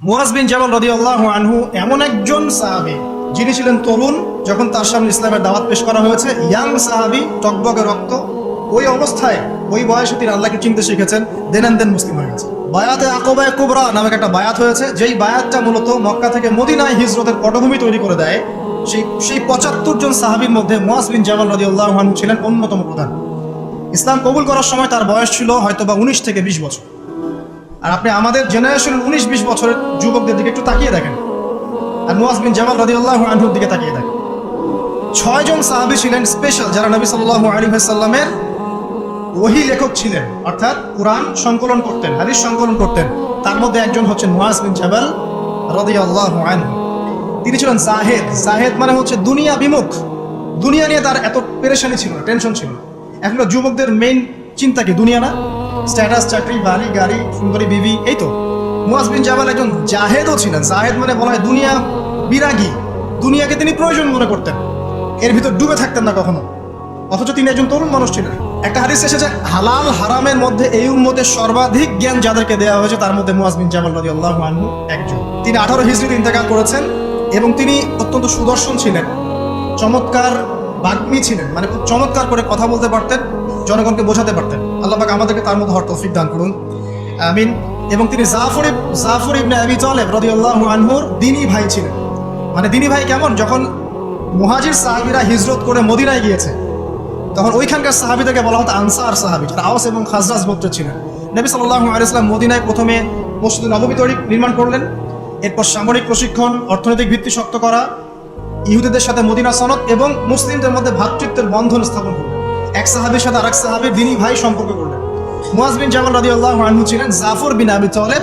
মুয়াজ বিন জাবাল রাদিয়াল্লাহু আনহু এমন একজন সাহাবী যিনি ছিলেন তরুণ যখন তার সামনে ইসলামের দাওয়াত পেশ করা হয়েছে। ইয়াং সাহাবী, টকবকে রক্ত, ওই অবস্থায় ওই বয়সে তিনি আল্লাহকে চিনতে শিখেছেন, দেন মুসলিম হয়ে গেছে। বায়াতে আকাবায়ে কুবরা নামক একটা বায়াত হয়েছে, যেই বায়াতটা মূলত মক্কা থেকে মদিনায় হিজরতের পটভূমি তৈরি করে দেয়। সেই ৭৫ জন সাহাবীর মধ্যে মুয়াজ বিন জাবাল রাদিয়াল্লাহু আনহু ছিলেন অন্যতম প্রধান। ইসলাম কবুল করার সময় তার বয়স ছিল হয়তোবা ১৯ থেকে ২০ বছর। আর আপনি আমাদের জেনারেশনের ১৯-২০ বছরের যুবকদের দিকে একটু তাকিয়ে দেখেন, আর মুয়াজ বিন জাবাল রাদিয়াল্লাহু আনহুর দিকে তাকিয়ে দেখেন। ৬ জন সাহাবী ছিলেন স্পেশাল, যারা নবী সাল্লাল্লাহু আলাইহি ওয়াসাল্লামের ওহী লেখক ছিলেন, অর্থাৎ কুরআন সংকলন করতেন, হাদিস সংকলন করতেন। তার মধ্যে একজন হচ্ছেন মুয়াজ বিন জাবাল রাদিয়াল্লাহু আনহু। তিনি ছিলেন জাহেদ। জাহেদ মানে হচ্ছে দুনিয়া বিমুখ, দুনিয়া নিয়ে তার এত পেরেশানি ছিল না, টেনশন ছিল না। এখন যুবকদের মেইন চিন্তা কি? দুনিয়া না? স্ট্যাটাস, চাকরি, বাড়ি, গাড়ি, সুন্দরী বিবি, এই তো। মুয়াজ বিন জাবাল একজন জাহেদও ছিলেন। জাহেদ মানে বলা হয় দুনিয়া বিরাগী, দুনিয়াকে তিনি প্রয়োজন মনে করতেন, এর ভিতর ডুবে থাকতেন না কখনো। অথচ তিনি একজন তরুণ মানুষ ছিলেন। একটা হাদিস এসেছে, হালাল হারামের মধ্যে এই উম্মতের সর্বাধিক জ্ঞান যাদেরকে দেওয়া হয়েছে তার মধ্যে মুয়াজ বিন জাবাল রাদিয়াল্লাহু আনহু একজন। তিনি 18 হিজরিতে ইন্তেকাল করেছেন এবং তিনি অত্যন্ত সুদর্শন ছিলেন, চমৎকার বাগ্মী ছিলেন, মানে খুব চমৎকার করে কথা বলতে পারতেন, জনগণকে বোঝাতে পারতেন। আল্লাহ পাক আমাদেরকে তার মধ্যে হওয়ার তৌফিক দান করুন, আমিন। এবং তিনি জাফর ইবনে আবি তালেব রাদিয়াল্লাহু আনহুর দ্বীনি ভাই ছিলেন। মানে দ্বীনি ভাই কেমন? যখন মুহাজির সাহাবীরা হিজরত করে মদিনায় গিয়েছে, তখন ওইখানকার সাহাবীদেরকে বলা হতো আনসার সাহাবী, যারা আওস এবং খাজরাজ গোত্রের ছিলেন। নবী সাল্লাল্লাহু আলাইহি ওয়াসাল্লাম মদিনায় প্রথমে মসজিদ নববী নির্মাণ করলেন, এরপর সামরিক প্রশিক্ষণ, অর্থনৈতিক ভিত্তি শক্ত করা, ইহুদিদের সাথে মদিনা সনদ এবং মুসলিমদের মধ্যে ভ্রাতৃত্বের বন্ধন স্থাপন করলেন। এক সাহাবীর সাথে আরেক সাহাবীর দ্বীনি ভাই সম্পর্ক করলেন। মুয়াজ বিন জাবাল রাদিয়াল্লাহু আনহু ছিলেন জাফর বিন আবি তালেব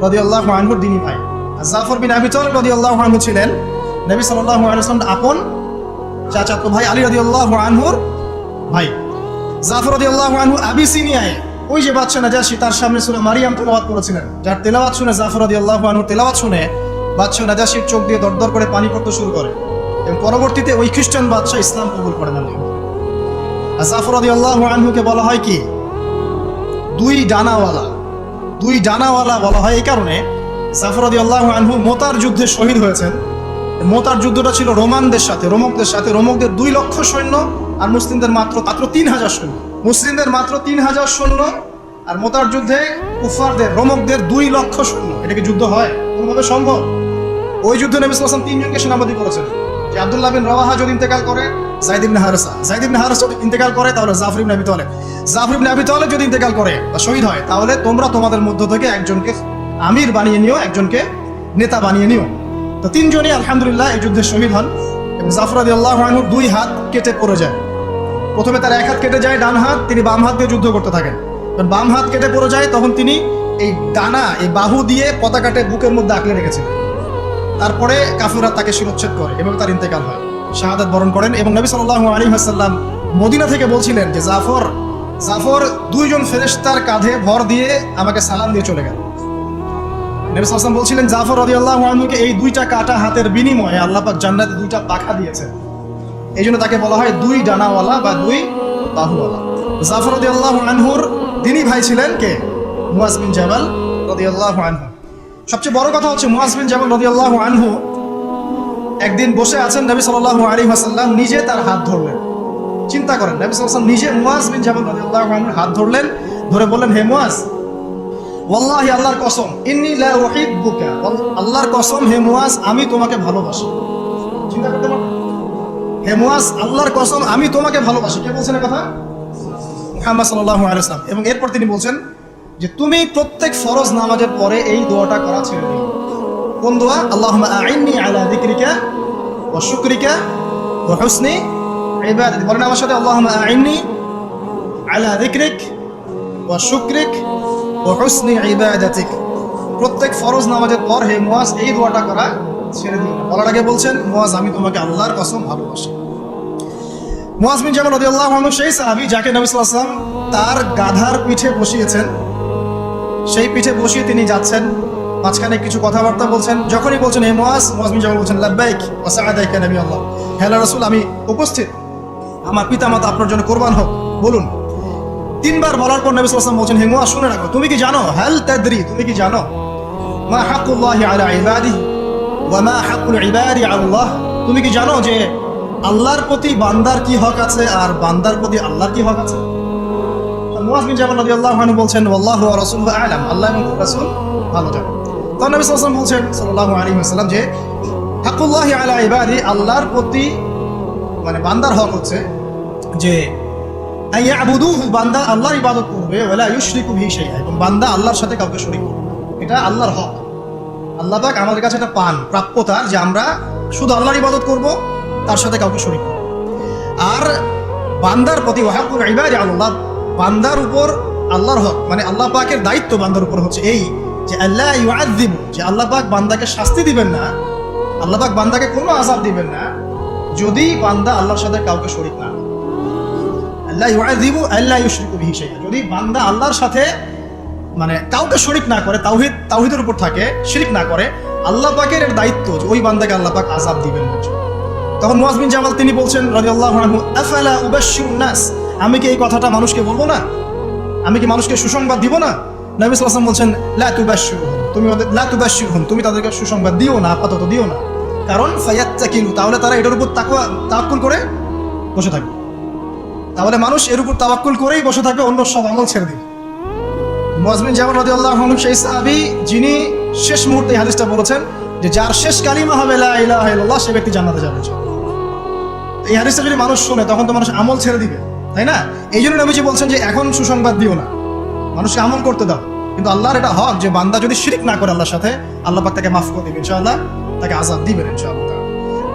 রাদিয়াল্লাহু আনহুর দ্বীনি ভাই। জাফর বিন আবি তালেব রাদিয়াল্লাহু আনহু ছিলেন নবী সাল্লাল্লাহু আলাইহি ওয়াসাল্লামের আপন চাচাতো ভাই আলী রাদিয়াল্লাহু আনহুর ভাই। জাফর রাদিয়াল্লাহু আনহু আবিসিনিয়ায় ওই যে বাদশা নাজাশী তার সামনে সূরা মারিয়াম তেলাওয়াত করেছিলেন, যার তেলাওয়াত শুনে জাফর রাদিয়াল্লাহু আনহু তেলাওয়াত শুনে বাদশা নাজাশীর চোখ দিয়ে দরদর করে পানি পড়তে শুরু করে এবং পরবর্তীতে ওই খ্রিস্টান বাদশা ইসলাম কবুল করেন। আর জাফর রাদিয়াল্লাহু আনহুকে বলা হয় কি? দুই ডানাওয়ালা বলা হয় এই কারণে, জাফর রাদিয়াল্লাহু আনহু মোতার যুদ্ধে শহীদ হয়েছেন। মোতার যুদ্ধটা ছিল রোমকদের সাথে। রোমকদের 2 লক্ষ সৈন্য আর মুসলিমদের মাত্র 3000 সৈন্য। মুসলিমদের মাত্র 3000 সৈন্য আর মোতার যুদ্ধে কুফারদের, রোমকদের 2 লক্ষ সৈন্য। এটা কি যুদ্ধ হয়? কোনোভাবে সম্ভব? ওই যুদ্ধে নবী সাল্লাল্লাহু আলাইহি ওয়াসাল্লাম 3 জনকে সেনাপতি করেছেন, যে আব্দুল্লাহ বিন রাওয়াহা যদি ইন্তেকাল করে, যায়েদ ইবনে হারেসা যদি ইন্তেকাল করে, তাহলে জাফর ইবনে আবি তালেব যদি ইন্তেকাল করে বা শহীদ হয়, তাহলে তোমরা তোমাদের মধ্য থেকে একজনকে আমির বানিয়ে নিও, একজনকে নেতা বানিয়ে নিও। তো 3 জনই আলহামদুলিল্লাহ এই যুদ্ধে শহীদ হন এবং জাফর রাদিয়াল্লাহু আনহুর 2 হাত কেটে পড়ে যায়। প্রথমে তার 1 হাত কেটে যায়, ডান হাত, তিনি বাম হাত দিয়ে যুদ্ধ করতে থাকেন। যখন বাম হাত কেটে পড়ে যায়, তখন তিনি এই ডানা, এই বাহু দিয়ে পতাকাটা বুকের মধ্যে আঁকড়ে রেখেছিলেন। তারপরে কাফিররা তাকে শিরচ্ছেদ করে এবং তার ইন্তেকাল হয়, শাহাদাত বরণ করেন। এবং নবী সাল্লাল্লাহু আলাইহি ওয়াসাল্লাম মদিনা থেকে বলছিলেন যে জাফর 2 জন ফেরেশতার কাঁধে ভর দিয়ে আমাকে সালাম দিয়ে চলে গেল। নবী সাল্লাল্লাহু আলাইহি ওয়াসাল্লাম বলছিলেন জাফর রাদিয়াল্লাহু আনহুকে এই 2টা কাটা হাতের বিনিময়ে আল্লাহ পাক জান্নাতে 2টা পাখা দিয়েছেন। এই জন্য তাকে বলা হয় 2 ডানাওয়ালা বা 2 বাহুওয়ালা। জাফর রাদিয়াল্লাহু আনহুর দ্বীনি ভাই ছিলেন কে? মুয়াজ বিন জাবাল রাদিয়াল্লাহু আনহু। সবচেয়ে বড় কথা হচ্ছে মুয়াজ বিন জাবাল রাদিয়াল্লাহু আনহু একদিন বসে আছেন, নবী সাল্লাল্লাহু আলাইহি ওয়াসাল্লাম নিজে তার হাত ধরলেন। চিন্তা করেন, নবী সাল্লাল্লাহু আলাইহি ওয়াসাল্লাম নিজে মুয়াজ বিন জাবাল রাদিয়াল্লাহু আনহুর হাত ধরলেন, ধরে বললেন, হে মুয়াজ, ওয়াল্লাহি, আল্লাহর কসম, ইন্নী লা উহিব্বুকা, আল্লাহর কসম হে মুয়াজ, আমি তোমাকে ভালোবাসি। চিন্তা করতে পারেন, হে মুয়াজ, আল্লাহর কসম আমি তোমাকে ভালোবাসি। কে বলছেন এই কথা? মুহাম্মদ সাল্লাল্লাহু আলাইহি ওয়াসাল্লাম। এবং এরপর তিনি বলছেন যে তুমি প্রত্যেক ফরজ নামাজের পরে এই দোয়াটা করা ছেড়ে দিও। কোন দোয়া? আল্লাহুম্মা আইন্নি আলা যিকরিকা ওয়া শুকরিকা ওয়া হুসনি ইবাদাতি। বলেন আমার সাথে, আল্লাহুম্মা আইন্নি আলা যিকরিক ওয়া শুকরিক ওয়া হুসনি ইবাদাতিক। প্রত্যেক ফরজ নামাজের পর হে মুয়াজ এই দোয়াটা করা ছেড়ে দিও। বলার আগে বলছেন, মুয়াজ আমি তোমাকে আল্লাহর কসম ভালোবাসি। মুয়াজ বিন জাবাল রাদিয়াল্লাহু আনহু সেই সাহাবী যাকে নবী সাল্লাল্লাহু আলাইহি ওয়াসাল্লাম তার গাধার পিঠে বসিয়েছেন। সেই পিঠে বসিয়ে তিনি যাচ্ছেন, মাঝখানে কিছু কথাবার্তা বলছেন। যখনই বলছেন হে মুয়াজ বিন জাবাল বলছেন, লাব্বাইক ওয়া সাআদাইকা নবী আল্লাহ, হে আল্লাহর রাসূল আমি উপস্থিত, আমার পিতামাতা আপনার জন্য কুরবান হোক, বলুন। 3 বার বলার পর নবী সাল্লাল্লাহু আলাইহি ওয়াসাল্লাম বলছেন, হে মুয়াজ শুনে রাখো, তুমি কি জানো, হাল তাদরি, তুমি কি জানো মা হাক্কুল্লাহি আলা ইবাদিহি ওয়া মা হাক্কুল ইবাদি আলা আল্লাহ। তুমি কি জানো যে আল্লাহর প্রতি বান্দার কি হক আছে আর বান্দার প্রতি আল্লাহর কি হক আছে? মুআয বিন জাবাল রাদিয়াল্লাহু আনহু বলছেন, ওয়াল্লাহু ওয়া রাসূলুহু আ'লাম, আল্লাহ এবং রাসূল ভালো জানেন। তখন নবী সাল্লাল্লাহু আলাইহি ওয়াসাল্লাম বলছেন, সাল্লাল্লাহু আলাইহি ওয়াসাল্লাম, যে হাক্কুল্লাহি আলা ইবাদি, আল্লাহর প্রতি মানে বান্দার হক হচ্ছে যে আইয়াবুদুহু, বান্দা আল্লাহর ইবাদত করবে, ওয়ালা ইউশরিকু বিহি শাইআ, এবং বান্দা আল্লাহর সাথে কাউকে শরীক করবে। এটা আল্লাহর হক। আল্লাহ পাক আমাদের কাছে এটা পান প্রাপ্যতা যে আমরা শুধু আল্লাহর ইবাদত করব, তার সাথে কাউকে শরীক করব। আর বান্দার প্রতি ওয়াহাকুল ইবাদি আল্লাহ, বান্দার উপর আল্লাহর হক মানে আল্লাহ পাকের দায়িত্ব বান্দার উপর হচ্ছে এই যে আল্লাহ ইউআযযিবু, যে আল্লাহ পাক বান্দাকে শাস্তি দিবেন না, আল্লাহ পাক বান্দাকে কোনো আযাব দিবেন না যদি বান্দা আল্লাহর সাথে কাউকে শরীক না করে। আল্লাহ ইউআযযিবু আল্লা ইউশরিকু বিহি শাইআ, যদি বান্দা আল্লাহর সাথে মানে কাউকে শরীক না করে, তাওহীদের উপর থাকে, শিরক না করে, আল্লাহ পাকের দায়িত্ব যে ওই বান্দাকে আল্লাহ পাক আযাব দিবেন না। তখন মুআয বিন জাবাল তিনি বলছেন রাদিয়াল্লাহু আনহু, আফালা উবাশশিরুন নাস, আমি কি এই কথাটা মানুষকে বলবো না? আমি কি মানুষকে সুসংবাদ দিব না? নবী সাল্লাল্লাহু আলাইহি ওয়াসাল্লাম বলছেন, লা তুবাশশিরহুম, তুমি তাদেরকে সুসংবাদ দিও না, আপাতত দিও না। কারণ ফায়াত্তাকিলু, তাহলে তারা এটার উপর তাওয়াক্কুল করে বসে থাকবে। তাহলে মানুষ এর উপর তাওয়াক্কুল করেই বসে থাকবে, অন্য সব আমল ছেড়ে দিবে। মুআয বিন জাবাল রাদিয়াল্লাহু আনহু সেই সাহাবী যিনি শেষ মুহূর্তে এই হাদিসটা বলেছেন যে যার শেষ কালিমা হবে লা ইলাহা ইল্লাল্লাহ, সে ব্যক্তি জান্নাতে যাবে। এই হাদিসটা যদি মানুষ শোনে তখন তো মানুষ আমল ছেড়ে দিবে, তাই না? এই জন্য নবীজি বলছেন যে এখন সুসংবাদ দিও না, মানুষকে আমল করতে দাও। কিন্তু আল্লাহর এটা হক যে বান্দা যদি শিরক না করে আল্লাহর সাথে, আল্লাহ পাক তাকে মাফ করে দিবেন ইনশাআল্লাহ, তাকে আযাব দিবেন ইনশাআল্লাহ।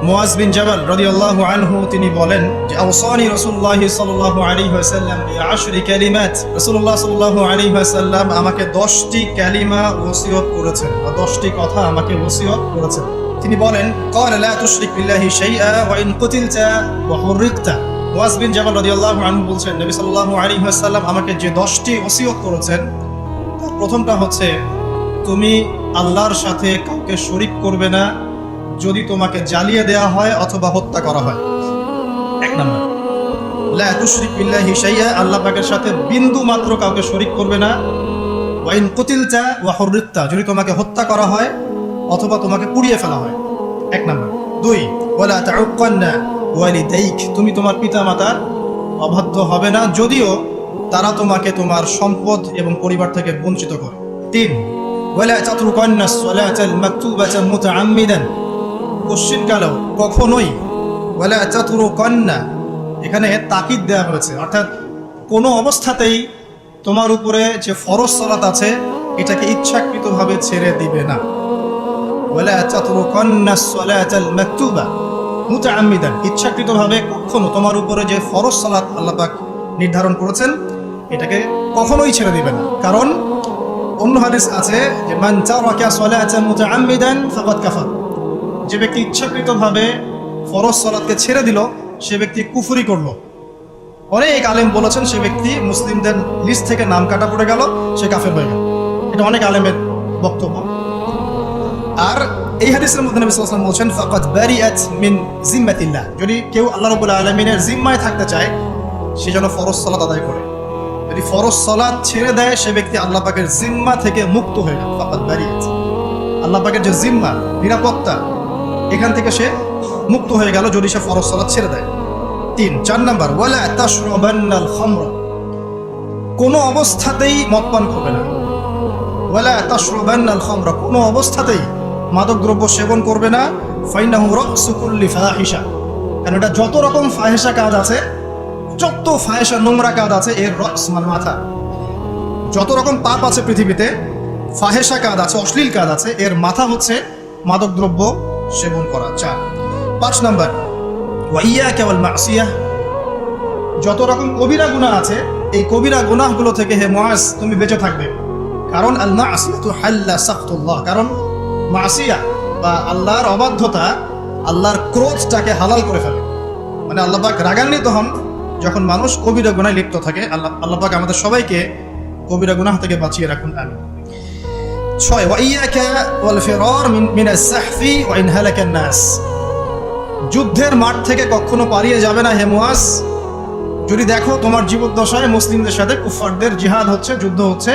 মুআয বিন জাবাল রাদিয়াল্লাহু আনহু তিনি বলেন যে আওসানি রাসূলুল্লাহ সাল্লাল্লাহু আলাইহি ওয়াসাল্লাম বি10 কালিমাত, রাসূলুল্লাহ সাল্লাল্লাহু আলাইহি ওয়াসাল্লাম আমাকে 10টি কালিমা ওসিয়ত করেছেন, বা 10টি কথা আমাকে ওসিয়ত করেছেন। তিনি বলেন, ক্বালা লা তুশরিক বিল্লাহি শাইআ ওয়া ইন কুতিলতা ওয়া হুরিকতা। মুআয বিন জাবাল রাদিয়াল্লাহু আনহু বলছেন, নবী সাল্লাল্লাহু আলাইহি ওয়াসাল্লাম আমাকে যে 10টি ওসিয়ত করেছেন, তার প্রথমটা হচ্ছে তুমি আল্লাহর সাথে কাউকে শরীক করবে না যদি তোমাকে জ্বালিয়ে দেওয়া হয় অথবা হত্যা করা হয়। এক নম্বর, লা তুশরিক বিল্লাহি শাইআ, আল্লাহ পাকের সাথে বিন্দু মাত্র কাউকে শরীক করবে না। ওয়া ইন কুতিলতা ওয়া হুরিকতা, যদি তোমাকে হত্যা করা হয় অথবা তোমাকে পুড়িয়ে ফেলা হয়। এক নম্বর। 2, ওয়ালা তাউক্কান্না ওয়ালিদাইক, তুমি তোমার পিতামাতার অবাধ্য হবে না যদিও তারা তোমাকে তোমার সম্পদ এবং পরিবার থেকে বঞ্চিত করে। 3, ওয়ালা তাতরুকান্না সলাতাল মাকতুবাতা মুতাআম্মিদান, কোশ্চিনকালেও কখনোই, ওয়ালা তাতরুকান্না এখানে তাকিদ দেওয়া হয়েছে, অর্থাৎ কোনো অবস্থাতেই তোমার উপরে যে ফরজ সালাত আছে এটাকে ইচ্ছাকৃতভাবে ছেড়ে দিবে না। ওয়ালা তাতরুকান্না সলাতাল মাকতুবা মুতাআম্মিদান, ইচ্ছাকৃতভাবে কখনো তোমার উপরে যে ফরজ সালাত আল্লাহ পাক নির্ধারণ করেছেন এটাকে কখনোই ছেড়ে দিবে না। কারণ অন্য হাদিস আছে যে মান তারাকা সালাতান মুতাআম্মিদান ফাকাদ কাফার, যে ব্যক্তি ইচ্ছাকৃতভাবে ফরজ সালাতকে ছেড়ে দিল সে ব্যক্তি কুফরি করলো। অনেক আলেম বলেছেন সে ব্যক্তি মুসলিমদের লিস্ট থেকে নাম কাটা পড়ে গেল, সে কাফের হয়ে গেল। এটা অনেক আলেমের বক্তব্য। আর এই হাদিসের মধ্যে নবী সাল্লাল্লাহু আলাইহি ওয়াসাল্লাম বলছেন ফাকাদ বারিআত মিন জিম্মাতিল্লাহ, যদি কেউ আল্লাহ রাব্বুল আলামিনের জিম্মায় থাকতে চায় সে যেন ফরজ সালাত আদায় করে। যদি ফরজ সালাত ছেড়ে দেয় সে ব্যক্তি আল্লাহ পাকের জিম্মা থেকে মুক্ত হয়ে গেল। ফাকাদ বারিআত, আল্লাহ পাকের যে জিম্মা, নিরাপত্তা, এখান থেকে সে মুক্ত হয়ে গেল যদি সে ফরজ সালাত ছেড়ে দেয়। 4 নাম্বার, ওয়ালা তাশরাবান্নাল খামরা, কোনো অবস্থাতেই মদ পান করবে না। ওয়ালা তাশরাবান্নাল খামরা, কোনো অবস্থাতেই মাদকদ্রব্য সেবন করবে না। ফাইন্নাহু রাসু কুল্লি ফাহিশা, কারণ এটা যত রকম ফাহিশা কাজ আছে, যত ফাহিশা নোংরা কাজ আছে এর রস মানে মাথা। যত রকম পাপ আছে পৃথিবীতে, ফাহিশা কাজ আছে, অশ্লীল কাজ আছে, এর মাথা হচ্ছে মাদকদ্রব্য সেবন করা। 5 নাম্বার, ওয়া ইয়াকা ওয়াল মাসিয়াহ, যত রকম কবিরা গুনাহ আছে এই কবিরা গুনাহগুলো থেকে হে মুআজ তুমি বেঁচে থাকবে। কারণ আল মাসিয়াতু হাল্লা সাখতুল্লাহ, কারণ মাসিয়া বা আল্লাহর অবাধ্যতা আল্লাহর ক্রোধটাকে হালাল করে ফেলে। মানে আল্লাহ পাক রাগান্বিত হন যখন মানুষ কবিরা গুনাহে লিপ্ত থাকে। আল্লাহ পাক আমাদের সবাইকে কবিরা গুনাহ থেকে বাঁচিয়ে রাখুন, আমিন। 6, ওয়া ইয়াকা ওয়াল ফিরার মিনাস সাহফি ওয়া ইন হালাকান নাস, যুদ্ধের মাঠ থেকে কখনো পালিয়ে যাবে না হে মুআজ, যদি দেখো তোমার জীবদ্দশায় মুসলিমদের সাথে কুফফারদের জিহাদ হচ্ছে, যুদ্ধ হচ্ছে,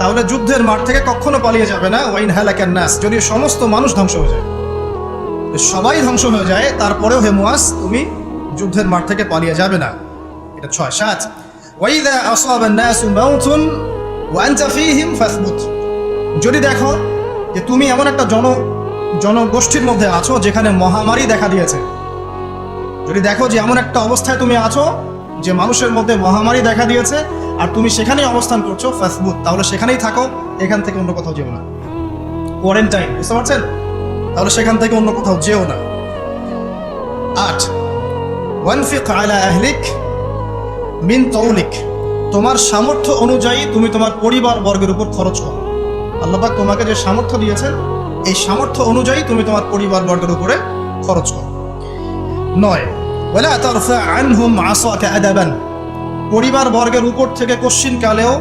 তাহলে যুদ্ধের মাঠ থেকে কখনো পালিয়ে যাবে না। ওয়াইন হালাকান নাস, যদি সমস্ত মানুষ ধ্বংস হয়ে যায়, সবাই ধ্বংস হয়ে যায়, তারপরেও হে মুয়াজ তুমি যুদ্ধের মাঠ থেকে পালিয়ে যাবে না। এটা 6 7। ওয়াইদা আসাবান নাসু মাউতুন ওয়া আনতা ফীহিম ফাসবুত, যদি দেখো যে তুমি এমন একটা জনগোষ্ঠীর মধ্যে আছো যেখানে মহামারী দেখা দিয়েছে, যদি দেখো যে এমন একটা অবস্থায় তুমি আছো যে মানুষের মধ্যে মহামারী দেখা দিয়েছে আর তুমি সেখানেই অবস্থান করছো, ফাসবুত, তাহলে সেখানেই থাকো, এখান থেকে অন্য কোথাও যেও না। কোয়ারেন্টাইন, বুঝতে পারছেন? তাহলে সেখান থেকে অন্য কোথাও যেও না। 8 ওয়ানফিক আলা আহলিক মিন তাউলিক, তোমার সামর্থ্য অনুযায়ী তুমি তোমার পরিবার বর্গের উপর খরচ করো। আল্লাহ পাক তোমাকে যে সামর্থ্য দিয়েছেন এই সামর্থ্য অনুযায়ী তুমি তোমার পরিবার বর্গের উপরে খরচ করো। 9 ওয়ালা তারফা আনহুম আসাকা আদাবান, পরিবার বর্গের উপর থেকে কোশ্চিন কালেও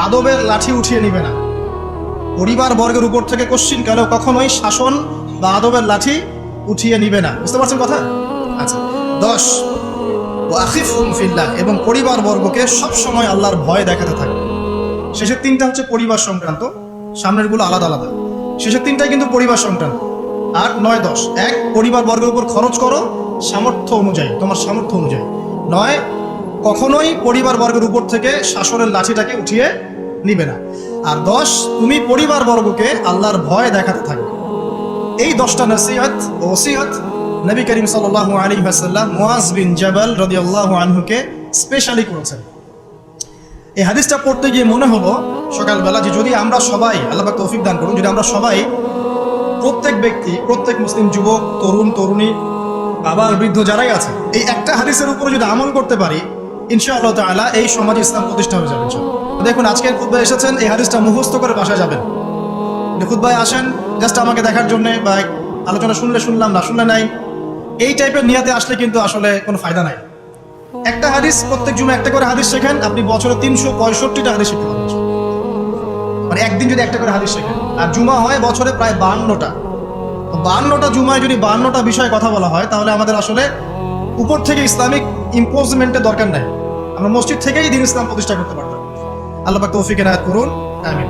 আদবের লাঠি উঠিয়ে নিবে না। পরিবার বর্গের উপর থেকে কোশ্চিন কালেও কখনোই শাসন বা আদবের লাঠি উঠিয়ে নিবে না। বুঝতে পারছেন কথা? আচ্ছা। 10 ওয়াখিফহুম ফিল্লাহ, এবং পরিবার বর্গকে সব সময় আল্লাহর ভয় দেখাতে থাকে। শেষের 3টা হচ্ছে পরিবার সংক্রান্ত, সামনেরগুলো আলাদা আলাদা। শেষের 3টাই কিন্তু পরিবার সংক্রান্ত। 8 9 10। 1 পরিবার বর্গের উপর খরচ করো সামর্থ্য অনুযায়ী, তোমার সামর্থ্য অনুযায়ী। 9 কখনোই পরিবার বর্গের উপর থেকে শাসনের লাঠিটাকে উঠিয়ে নিবে না। আর 10 তুমি পরিবার বর্গকে আল্লাহর ভয় দেখাতে থাকবে। এই 10টা নসিহত ও ওসিয়ত নবী করিম সাল্লাল্লাহু আলাইহি ওয়াসাল্লাম মুআজ বিন জাবাল রাদিয়াল্লাহু আনহুকে স্পেশালি করেছেন। এই হাদিসটা পড়তে গিয়ে মনে হলো সকালবেলা যে যদি আমরা সবাই, আল্লাহ পাক তৌফিক দান করুন, যদি আমরা সবাই, প্রত্যেক ব্যক্তি, প্রত্যেক মুসলিম যুবক, তরুণ তরুণী, আবার বৃদ্ধ যারাই আছে, এই একটা হাদিসের উপরে যদি আমল করতে পারি, ইনশাআল্লাহ তাআলা এই সমাজে ইসলাম প্রতিষ্ঠা হয়ে যাবে। দেখুন আজকের খুতবায় এসেছেন, এই হাদিসটা মুখস্থ করে বাসায় যাবেন। খুতবায় আসেন জাস্ট আমাকে দেখার জন্য, বা আলোচনা শুনলে শুনলাম, না শুনলে নাই, এই টাইপের নিয়াতে আসলে কিন্তু আসলে কোনো ফায়দা নাই। একটা হাদিস, প্রত্যেক জুমা একটা করে হাদিস শেখেন, আপনি বছরে 365টা হাদিস শিখতে পারবেন। মানে একদিন যদি একটা করে হাদিস শেখেন, আর জুমা হয় বছরে প্রায় 52টা। 52টা জুমায় যদি 52টা বিষয়ে কথা বলা হয়, তাহলে আমাদের আসলে উপর থেকে ইসলামিক ইম্পোজমেন্টের দরকার নাই, আমরা মসজিদ থেকেই দিন ইসলাম প্রতিষ্ঠা করতে পারতাম। আল্লাহ পাক তৌফিক এনায়েত করুন, আমিন।